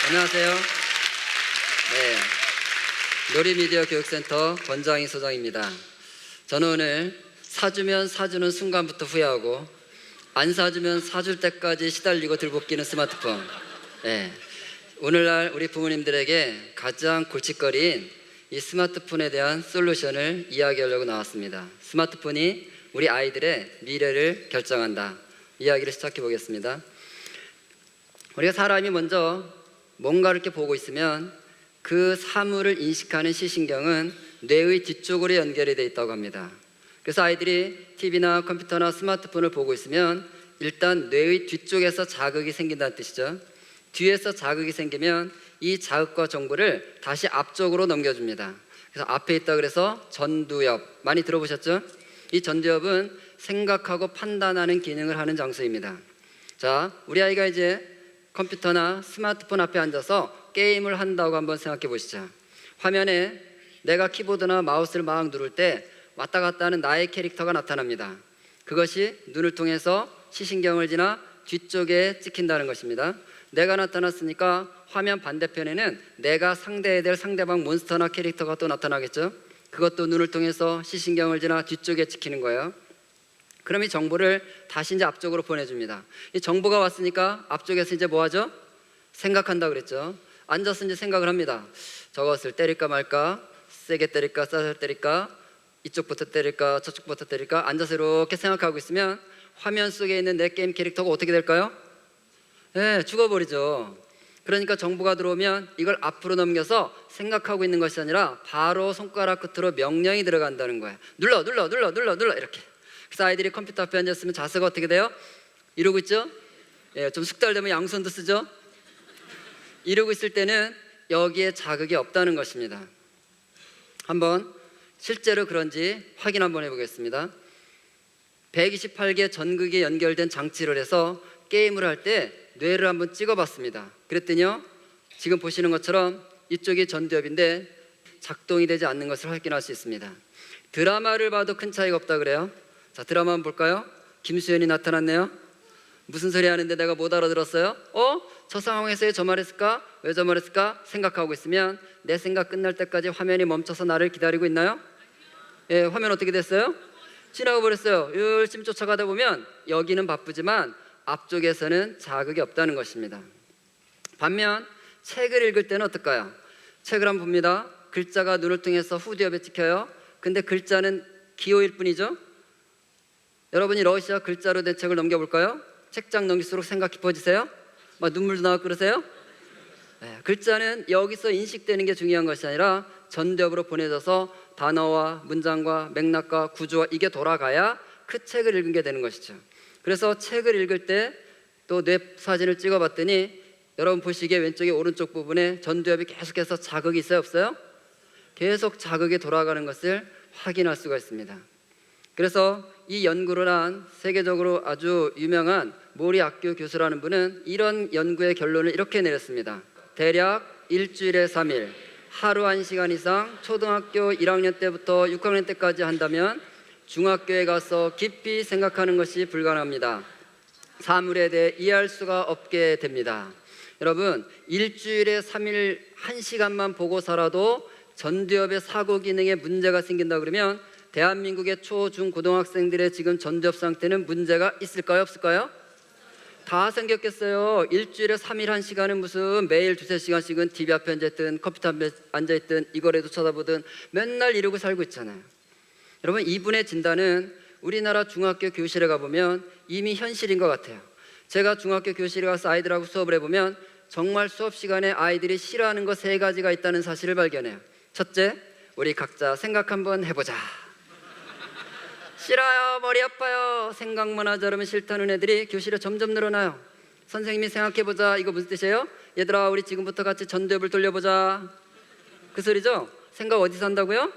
안녕하세요. 네, 놀이미디어 교육센터 권장희 소장입니다. 저는 오늘 사주면 사주는 순간부터 후회하고 안 사주면 사줄 때까지 시달리고 들볶이는 스마트폰. 네, 오늘날 우리 부모님들에게 가장 골칫거리인 이 스마트폰에 대한 솔루션을 이야기하려고 나왔습니다. 스마트폰이 우리 아이들의 미래를 결정한다. 이야기를 시작해 보겠습니다. 우리가 사람이 먼저 뭔가를 이렇게 보고 있으면 그 사물을 인식하는 시신경은 뇌의 뒤쪽으로 연결이 되어 있다고 합니다. 그래서 아이들이 TV나 컴퓨터나 스마트폰을 보고 있으면 일단 뇌의 뒤쪽에서 자극이 생긴다는 뜻이죠. 뒤에서 자극이 생기면 이 자극과 정보를 다시 앞쪽으로 넘겨줍니다. 그래서 앞에 있다 그래서 전두엽, 많이 들어보셨죠? 이 전두엽은 생각하고 판단하는 기능을 하는 장소입니다. 자, 우리 아이가 이제 컴퓨터나 스마트폰 앞에 앉아서 게임을 한다고 한번 생각해 보시죠. 화면에 내가 키보드나 마우스를 막 누를 때 왔다 갔다 하는 나의 캐릭터가 나타납니다. 그것이 눈을 통해서 시신경을 지나 뒤쪽에 찍힌다는 것입니다. 내가 나타났으니까 화면 반대편에는 내가 상대해야 될 상대방 몬스터나 캐릭터가 또 나타나겠죠. 그것도 눈을 통해서 시신경을 지나 뒤쪽에 찍히는 거예요. 그럼 이 정보를 다시 이제 앞쪽으로 보내줍니다. 이 정보가 왔으니까 앞쪽에서 이제 뭐 하죠? 생각한다 그랬죠. 앉아서 이제 생각을 합니다. 저것을 때릴까 말까, 세게 때릴까, 싸서 때릴까, 이쪽부터 때릴까, 저쪽부터 때릴까. 앉아서 이렇게 생각하고 있으면 화면 속에 있는 내 게임 캐릭터가 어떻게 될까요? 네, 죽어버리죠. 그러니까 정보가 들어오면 이걸 앞으로 넘겨서 생각하고 있는 것이 아니라 바로 손가락 끝으로 명령이 들어간다는 거예요. 눌러 이렇게. 그래서 아이들이 컴퓨터 앞에 앉았으면 자세가 어떻게 돼요? 이러고 있죠? 예, 좀 숙달되면 양손도 쓰죠? 이러고 있을 때는 여기에 자극이 없다는 것입니다. 한번 실제로 그런지 확인 한번 해보겠습니다. 128개 전극이 연결된 장치를 해서 게임을 할 때 뇌를 한번 찍어봤습니다. 그랬더니요, 지금 보시는 것처럼 이쪽이 전두엽인데 작동이 되지 않는 것을 확인할 수 있습니다. 드라마를 봐도 큰 차이가 없다 그래요. 자, 드라마 한번 볼까요? 김수현이 나타났네요. 무슨 소리 하는데 내가 못 알아들었어요? 저 상황에서 왜 저 말했을까? 왜 저 말했을까? 생각하고 있으면 내 생각 끝날 때까지 화면이 멈춰서 나를 기다리고 있나요? 예, 화면 어떻게 됐어요? 지나가 버렸어요. 열심히 쫓아가다 보면 여기는 바쁘지만 앞쪽에서는 자극이 없다는 것입니다. 반면 책을 읽을 때는 어떨까요? 책을 한번 봅니다. 글자가 눈을 통해서 후디업에 찍혀요. 근데 글자는 기호일 뿐이죠. 여러분이 러시아 글자로 된 책을 넘겨볼까요? 책장 넘길수록 생각 깊어지세요? 막 눈물도 나고 그러세요? 네, 글자는 여기서 인식되는 게 중요한 것이 아니라 전두엽으로 보내져서 단어와 문장과 맥락과 구조와 이게 돌아가야 그 책을 읽은 게 되는 것이죠. 그래서 책을 읽을 때 또 뇌 사진을 찍어봤더니 여러분 보시기에 왼쪽에 오른쪽 부분에 전두엽이 계속해서 자극이 있어요, 없어요? 계속 자극이 돌아가는 것을 확인할 수가 있습니다. 그래서 이 연구를 한 세계적으로 아주 유명한 모리 악교 교수라는 분은 이런 연구의 결론을 이렇게 내렸습니다. 대략 일주일에 3일, 하루 1시간 이상 초등학교 1학년 때부터 6학년 때까지 한다면 중학교에 가서 깊이 생각하는 것이 불가능합니다. 사물에 대해 이해할 수가 없게 됩니다. 여러분, 일주일에 3일 1시간만 보고 살아도 전두엽의 사고 기능에 문제가 생긴다 그러면 대한민국의 초, 중, 고등학생들의 지금 전두엽 상태는 문제가 있을까요, 없을까요? 다 생겼겠어요. 일주일에 3일 1시간은 무슨 매일 2-3시간씩은 TV 앞에 앉아있든 컴퓨터 앞에 앉아있든 이거라도 쳐다보든 맨날 이러고 살고 있잖아요. 여러분, 이분의 진단은 우리나라 중학교 교실에 가보면 이미 현실인 것 같아요. 제가 중학교 교실에 가서 아이들하고 수업을 해보면 정말 수업 시간에 아이들이 싫어하는 거 3가지가 있다는 사실을 발견해요. 첫째, 우리 각자 생각 한번 해보자. 싫어요, 머리 아파요, 생각만 하자 그러면 싫다는 애들이 교실에 점점 늘어나요. 선생님이 생각해보자, 이거 무슨 뜻이에요? 얘들아, 우리 지금부터 같이 전두엽을 돌려보자. 그 소리죠? 생각 어디서 한다고요?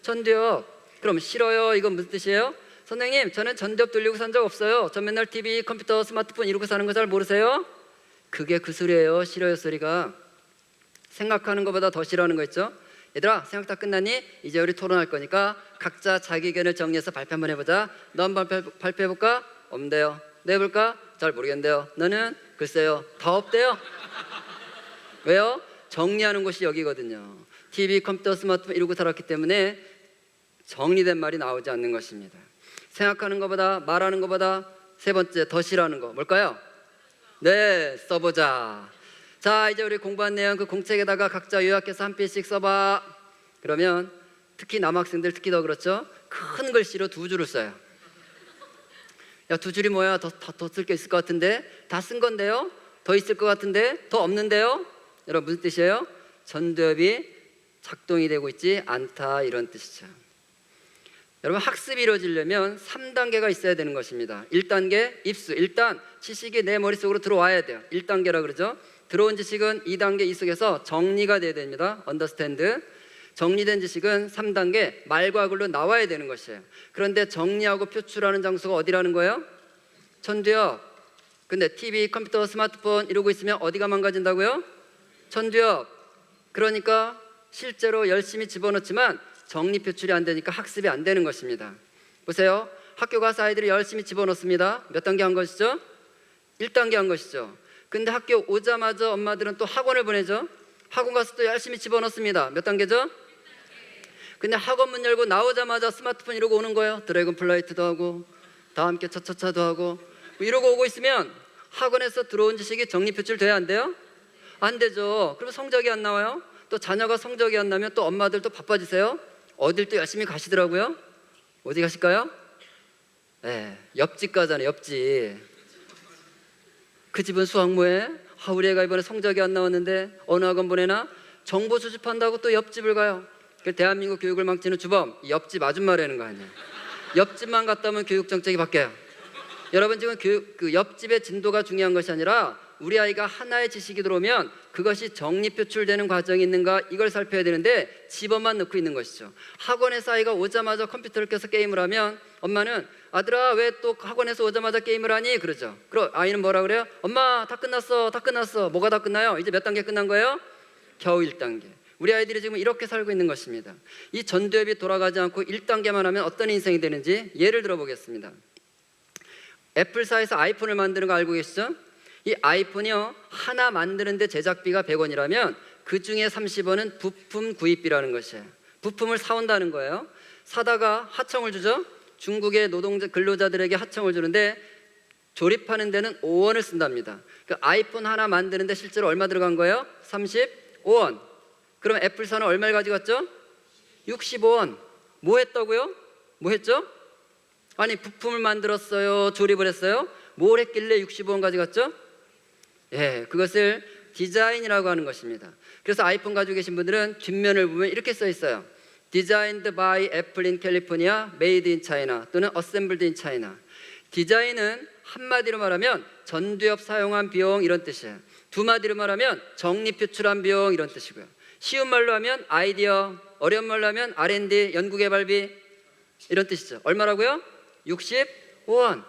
전두엽. 그럼 싫어요, 이건 무슨 뜻이에요? 선생님, 저는 전두엽 돌리고 산 적 없어요. 전 맨날 TV, 컴퓨터, 스마트폰 이러고 사는 거 잘 모르세요? 그게 그 소리예요. 싫어요 소리가. 생각하는 것보다 더 싫어하는 거 있죠? 얘들아, 생각 다 끝났니? 이제 우리 토론할 거니까 각자 자기 의견을 정리해서 발표 한번 해보자. 너 한번 발표해볼까? 없는데요. 너 해볼까? 잘 모르겠는데요. 너는? 글쎄요. 다 없대요. 왜요? 정리하는 곳이 여기거든요. TV, 컴퓨터, 스마트폰 이러고 살았기 때문에 정리된 말이 나오지 않는 것입니다. 생각하는 것보다, 말하는 것보다 세 번째 더 싫어하는 거 뭘까요? 네, 써보자. 자, 이제 우리 공부한 내용 그 공책에다가 각자 요약해서 한 페이지씩 써봐. 그러면 특히 남학생들 특히 더 그렇죠? 큰 글씨로 두 줄을 써요. 야, 두 줄이 뭐야? 더 쓸 게 있을 것 같은데? 다 쓴 건데요? 더 있을 것 같은데? 더 없는데요? 여러분 무슨 뜻이에요? 전두엽이 작동이 되고 있지 않다 이런 뜻이죠. 여러분 학습이 이루어지려면 3단계가 있어야 되는 것입니다. 1단계 입수. 일단 지식이 내 머릿속으로 들어와야 돼요. 1단계라 그러죠. 들어온 지식은 2단계 이 속에서 정리가 돼야 됩니다. understand. 정리된 지식은 3단계 말과 글로 나와야 되는 것이에요. 그런데 정리하고 표출하는 장소가 어디라는 거예요? 전두엽. 근데 TV, 컴퓨터, 스마트폰 이러고 있으면 어디가 망가진다고요? 전두엽. 그러니까 실제로 열심히 집어넣지만 정리 표출이 안 되니까 학습이 안 되는 것입니다. 보세요. 학교 가서 아이들이 열심히 집어넣습니다. 몇 단계 한 것이죠? 1단계 한 것이죠. 근데 학교 오자마자 엄마들은 또 학원을 보내죠. 학원 가서 또 열심히 집어넣습니다. 몇 단계죠? 근데 학원 문 열고 나오자마자 스마트폰 이러고 오는 거예요. 드래곤 플라이트도 하고 다 함께 차차차도 하고 이러고 오고 있으면 학원에서 들어온 지식이 정리 표출 돼야 안 돼요? 안 되죠. 그러면 성적이 안 나와요. 또 자녀가 성적이 안 나면 또 엄마들도 바빠지세요. 어딜 또 열심히 가시더라고요. 어디 가실까요? 네, 옆집 가잖아요. 옆집. 그 집은 수학 뭐해? 우리 애가 이번에 성적이 안 나왔는데 어느 학원 보내나? 정보 수집한다고 또 옆집을 가요. 대한민국 교육을 망치는 주범, 옆집 아줌마라는 거 아니에요. 옆집만 갔다 오면 교육 정책이 바뀌어요. 여러분 지금 그 옆집의 진도가 중요한 것이 아니라 우리 아이가 하나의 지식이 들어오면 그것이 정리 표출되는 과정이 있는가 이걸 살펴야 되는데 집어만 넣고 있는 것이죠. 학원에서 아이가 오자마자 컴퓨터를 켜서 게임을 하면 엄마는 아들아 왜 또 학원에서 오자마자 게임을 하니? 그러죠. 그럼 아이는 뭐라 그래요? 엄마 다 끝났어. 다 끝났어. 뭐가 다 끝나요? 이제 몇 단계 끝난 거예요? 겨우 1단계. 우리 아이들이 지금 이렇게 살고 있는 것입니다. 이 전두엽이 돌아가지 않고 1단계만 하면 어떤 인생이 되는지 예를 들어 보겠습니다. 애플사에서 아이폰을 만드는 거 알고 계시죠? 이 아이폰이요 하나 만드는데 제작비가 100원이라면 그 중에 30원은 부품 구입비라는 것이에요. 부품을 사온다는 거예요. 사다가 하청을 주죠. 중국의 근로자들에게 하청을 주는데 조립하는 데는 5원을 쓴답니다. 그 아이폰 하나 만드는데 실제로 얼마 들어간 거예요? 35원. 그럼 애플사는 얼마를 가져갔죠? 65원. 뭐 했다고요? 뭐 했죠? 아니 부품을 만들었어요? 조립을 했어요? 뭘 했길래 65원 가져갔죠? 예, 그것을 디자인이라고 하는 것입니다. 그래서 아이폰 가지고 계신 분들은 뒷면을 보면 이렇게 써 있어요. Designed by Apple in California, made in China 또는 assembled in China. 디자인은 한마디로 말하면 전두엽 사용한 비용 이런 뜻이에요. 두 마디로 말하면 정리 표출한 비용 이런 뜻이고요. 쉬운 말로 하면 아이디어, 어려운 말로 하면 R&D, 연구개발비 이런 뜻이죠. 얼마라고요? 65원.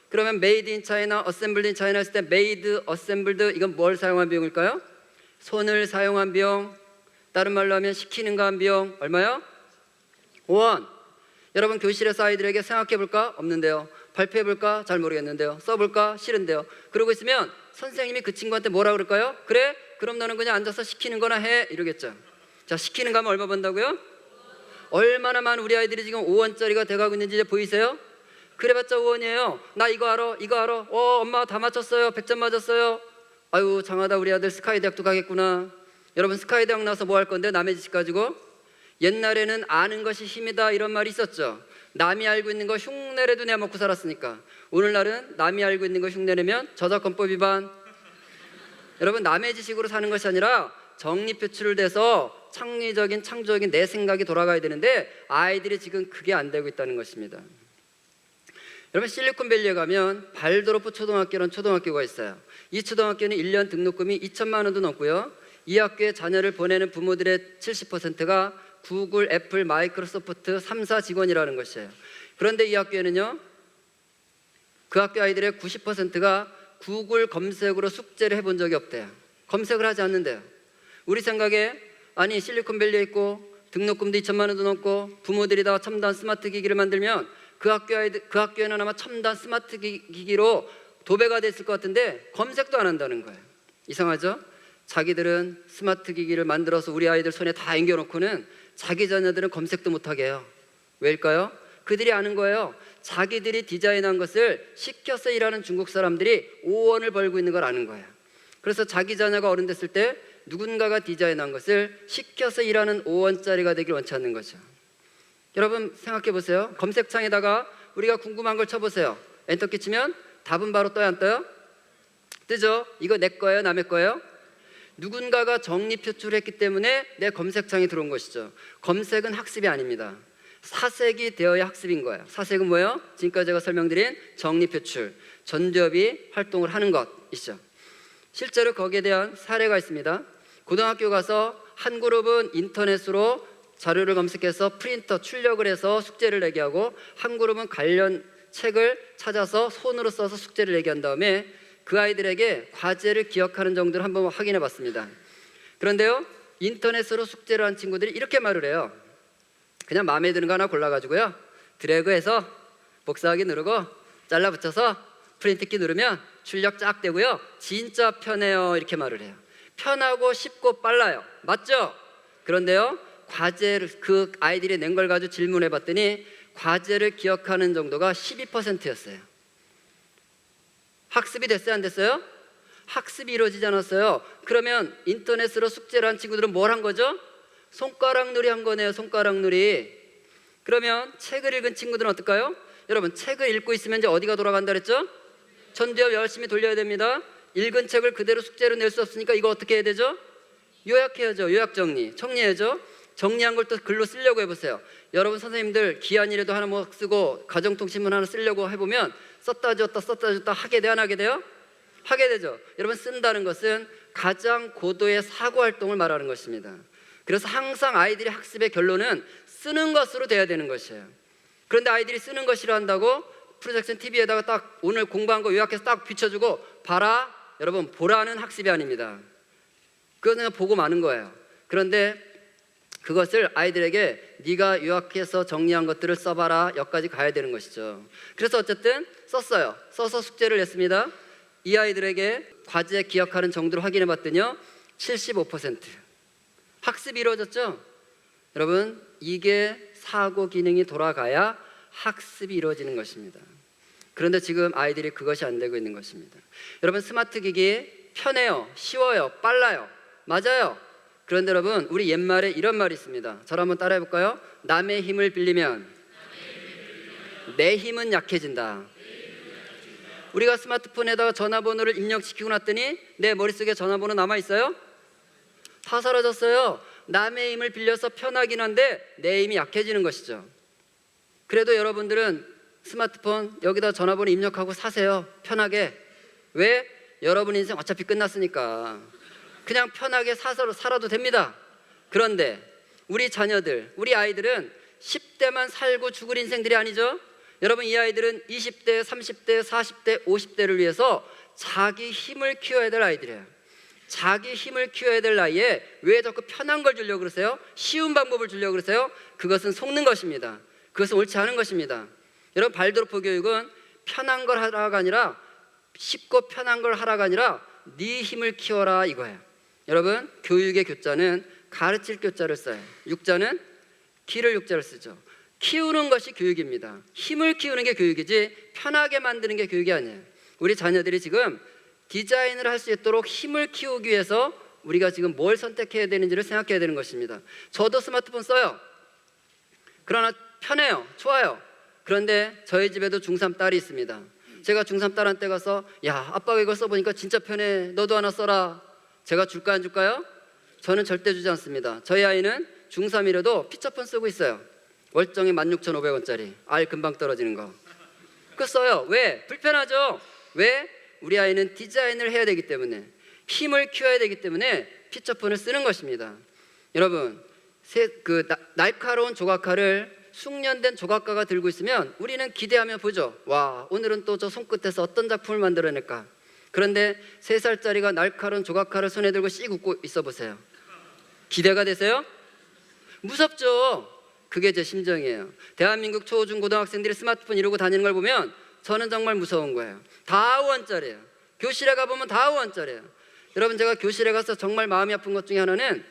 그러면 made in China, assembled in China 했을 때 made, assembled 이건 뭘 사용한 비용일까요? 손을 사용한 비용. 다른 말로 하면 시키는 거 한 비용 얼마요? 5원. 여러분 교실에서 아이들에게 생각해볼까? 없는데요. 발표해볼까? 잘 모르겠는데요. 써볼까? 싫은데요. 그러고 있으면 선생님이 그 친구한테 뭐라 그럴까요? 그래? 그럼 너는 그냥 앉아서 시키는 거나 해 이러겠죠. 자, 시키는 거 하면 얼마 번다고요? 얼마나 많은 우리 아이들이 지금 5원짜리가 돼가고 있는지 이제 보이세요? 그래봤자 5원이에요. 나 이거 알아, 이거 알아. 엄마 다 맞췄어요. 100점 맞았어요. 아유 장하다 우리 아들 스카이 대학도 가겠구나. 여러분 스카이 대학 나와서 뭐 할 건데 남의 지식 가지고? 옛날에는 아는 것이 힘이다 이런 말이 있었죠. 남이 알고 있는 거 흉내내도 내가 먹고 살았으니까. 오늘날은 남이 알고 있는 거 흉내내면 저작권법 위반. 여러분 남의 지식으로 사는 것이 아니라 정리 표출을 돼서 창의적인 창조적인 내 생각이 돌아가야 되는데 아이들이 지금 그게 안 되고 있다는 것입니다. 여러분 실리콘밸리에 가면 발도로프 초등학교라는 초등학교가 있어요. 이 초등학교는 1년 등록금이 2천만 원도 넘고요. 이 학교에 자녀를 보내는 부모들의 70%가 구글, 애플, 마이크로소프트 3사 직원이라는 것이에요. 그런데 이 학교에는요 그 학교 아이들의 90%가 구글 검색으로 숙제를 해본 적이 없대요. 검색을 하지 않는데요. 우리 생각에 아니 실리콘밸리에 있고 등록금도 2천만 원도 넘고 부모들이 다 첨단 스마트 기기를 만들면 그 학교에는 아마 첨단 스마트 기기로 도배가 됐을 것 같은데 검색도 안 한다는 거예요. 이상하죠? 자기들은 스마트 기기를 만들어서 우리 아이들 손에 다 앵겨놓고는 자기 자녀들은 검색도 못하게 해요. 왜일까요? 그들이 아는 거예요. 자기들이 디자인한 것을 시켜서 일하는 중국 사람들이 5원을 벌고 있는 걸 아는 거예요. 그래서 자기 자녀가 어른 됐을 때 누군가가 디자인한 것을 시켜서 일하는 5원짜리가 되길 원치 않는 거죠. 여러분 생각해 보세요. 검색창에다가 우리가 궁금한 걸 쳐보세요. 엔터키 치면 답은 바로 떠요, 안 떠요? 뜨죠? 이거 내 거예요, 남의 거예요? 누군가가 정리 표출했기 때문에 내 검색창에 들어온 것이죠. 검색은 학습이 아닙니다. 사색이 되어야 학습인 거예요. 사색은 뭐예요? 지금까지 제가 설명드린 정리 표출, 전두엽이 활동을 하는 것이죠. 실제로 거기에 대한 사례가 있습니다. 고등학교 가서 한 그룹은 인터넷으로 자료를 검색해서 프린터 출력을 해서 숙제를 내게 하고, 한 그룹은 관련 책을 찾아서 손으로 써서 숙제를 내게 한 다음에 그 아이들에게 과제를 기억하는 정도를 한번 확인해 봤습니다. 그런데요, 인터넷으로 숙제를 한 친구들이 이렇게 말을 해요. 그냥 마음에 드는 거 하나 골라가지고요, 드래그해서 복사하기 누르고 잘라 붙여서 프린트키 누르면 출력 쫙 되고요, 진짜 편해요, 이렇게 말을 해요. 편하고 쉽고 빨라요. 맞죠? 그런데요, 과제를 그 아이들이 낸 걸 가지고 질문해 봤더니 과제를 기억하는 정도가 12%였어요. 학습이 됐어요, 안 됐어요? 학습이 이루어지지 않았어요. 그러면 인터넷으로 숙제를 한 친구들은 뭘 한 거죠? 손가락 놀이 한 거네요, 손가락 놀이. 그러면 책을 읽은 친구들은 어떨까요? 여러분, 책을 읽고 있으면 이제 어디가 돌아간다 그랬죠? 전두엽 열심히 돌려야 됩니다. 읽은 책을 그대로 숙제로 낼 수 없으니까 이거 어떻게 해야 되죠? 요약해야죠. 요약 정리, 정리해야죠. 정리한 걸 또 글로 쓰려고 해보세요. 여러분 선생님들 기한이라도 하나 뭐 쓰고 가정통신문 하나 쓰려고 해보면 썼다 줬다 하게 돼요, 안 하게 돼요? 하게 되죠. 여러분, 쓴다는 것은 가장 고도의 사고 활동을 말하는 것입니다. 그래서 항상 아이들의 학습의 결론은 쓰는 것으로 돼야 되는 것이에요. 그런데 아이들이 쓰는 거 싫어한다고 프로젝션 TV에다가 딱 오늘 공부한 거 요약해서 딱 비춰주고 봐라, 여러분, 보라는 학습이 아닙니다. 그건 그냥 보고 마는 거예요. 그런데 그것을 아이들에게 네가 요약해서 정리한 것들을 써봐라, 여기까지 가야 되는 것이죠. 그래서 어쨌든 썼어요. 써서 숙제를 냈습니다. 이 아이들에게 과제 기억하는 정도를 확인해 봤더니요, 75%. 학습이 이루어졌죠? 여러분, 이게 사고 기능이 돌아가야 학습이 이루어지는 것입니다. 그런데 지금 아이들이 그것이 안 되고 있는 것입니다. 여러분, 스마트 기기 편해요, 쉬워요, 빨라요. 맞아요. 그런데 여러분, 우리 옛말에 이런 말이 있습니다. 저를 한번 따라해 볼까요? 남의 힘을 빌리면 내 힘은 약해진다. 우리가 스마트폰에다가 전화번호를 입력시키고 났더니 내 머릿속에 전화번호 남아있어요? 다 사라졌어요. 남의 힘을 빌려서 편하긴 한데 내 힘이 약해지는 것이죠. 그래도 여러분들은 스마트폰 여기다 전화번호 입력하고 사세요, 편하게. 왜? 여러분 인생 어차피 끝났으니까 그냥 편하게 살아도 됩니다. 그런데 우리 자녀들, 우리 아이들은 10대만 살고 죽을 인생들이 아니죠. 여러분, 이 아이들은 20대, 30대, 40대, 50대를 위해서 자기 힘을 키워야 될 아이들이에요. 자기 힘을 키워야 될 나이에 왜 자꾸 편한 걸 주려고 그러세요? 쉬운 방법을 주려고 그러세요? 그것은 속는 것입니다. 그것은 옳지 않은 것입니다. 여러분, 발도르프 교육은 편한 걸 하라가 아니라, 쉽고 편한 걸 하라가 아니라 네 힘을 키워라, 이거예요. 여러분, 교육의 교자는 가르칠 교자를 써요. 육자는 키를 육자를 쓰죠. 키우는 것이 교육입니다. 힘을 키우는 게 교육이지 편하게 만드는 게 교육이 아니에요. 우리 자녀들이 지금 디자인을 할 수 있도록 힘을 키우기 위해서 우리가 지금 뭘 선택해야 되는지를 생각해야 되는 것입니다. 저도 스마트폰 써요. 그러나 편해요, 좋아요. 그런데 저희 집에도 중3 딸이 있습니다. 제가 중3 딸한테 가서 야, 아빠가 이걸 써보니까 진짜 편해, 너도 하나 써라, 제가 줄까 안 줄까요? 저는 절대 주지 않습니다. 저희 아이는 중3이라도 피처폰 쓰고 있어요. 월정이 16,500원짜리 알 금방 떨어지는 거. 그거 써요. 왜? 불편하죠? 왜? 우리 아이는 디자인을 해야 되기 때문에, 힘을 키워야 되기 때문에 피처폰을 쓰는 것입니다. 여러분, 날카로운 조각칼을 숙련된 조각가가 들고 있으면 우리는 기대하며 보죠. 와, 오늘은 또 저 손끝에서 어떤 작품을 만들어낼까. 그런데 3살짜리가 날카로운 조각칼을 손에 들고 씩 웃고 있어 보세요. 기대가 되세요? 무섭죠? 그게 제 심정이에요. 대한민국 초, 중, 고등학생들이 스마트폰 이러고 다니는 걸 보면 저는 정말 무서운 거예요. 다 5원짜리예요. 교실에 가보면 다 5원짜리예요. 여러분, 제가 교실에 가서 정말 마음이 아픈 것 중에 하나는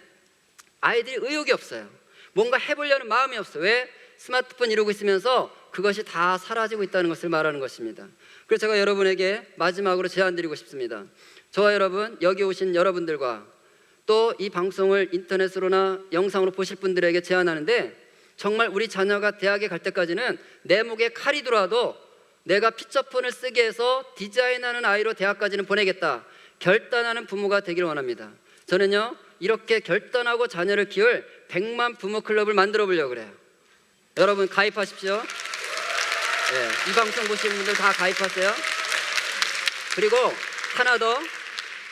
아이들이 의욕이 없어요. 뭔가 해보려는 마음이 없어요. 왜? 스마트폰 이러고 있으면서 그것이 다 사라지고 있다는 것을 말하는 것입니다. 그래서 제가 여러분에게 마지막으로 제안드리고 싶습니다. 저와 여러분, 여기 오신 여러분들과 또 이 방송을 인터넷으로나 영상으로 보실 분들에게 제안하는데, 정말 우리 자녀가 대학에 갈 때까지는 내 목에 칼이 들어와도 내가 피처폰을 쓰게 해서 디자인하는 아이로 대학까지는 보내겠다, 결단하는 부모가 되기를 원합니다. 저는요, 이렇게 결단하고 자녀를 키울 100만 부모 클럽을 만들어 보려고 그래요. 여러분 가입하십시오. 이 방송 보시는 분들 다 가입하세요. 그리고 하나 더,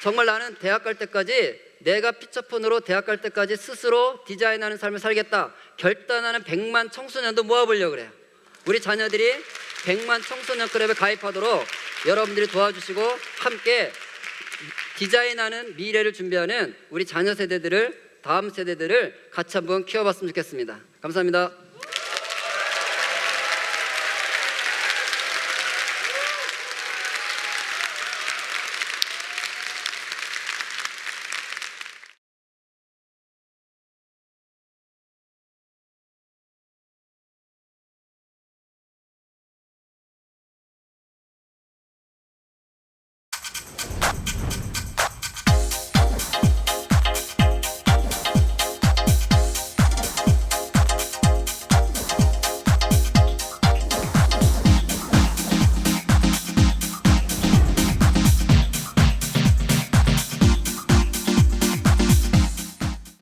정말 나는 대학 갈 때까지, 내가 피처폰으로 대학 갈 때까지 스스로 디자인하는 삶을 살겠다 결단하는 100만 청소년도 모아보려고 그래요. 우리 자녀들이 100만 청소년 클럽에 가입하도록 여러분들이 도와주시고 함께 디자인하는 미래를 준비하는 우리 자녀 세대들을, 다음 세대들을 같이 한번 키워봤으면 좋겠습니다. 감사합니다.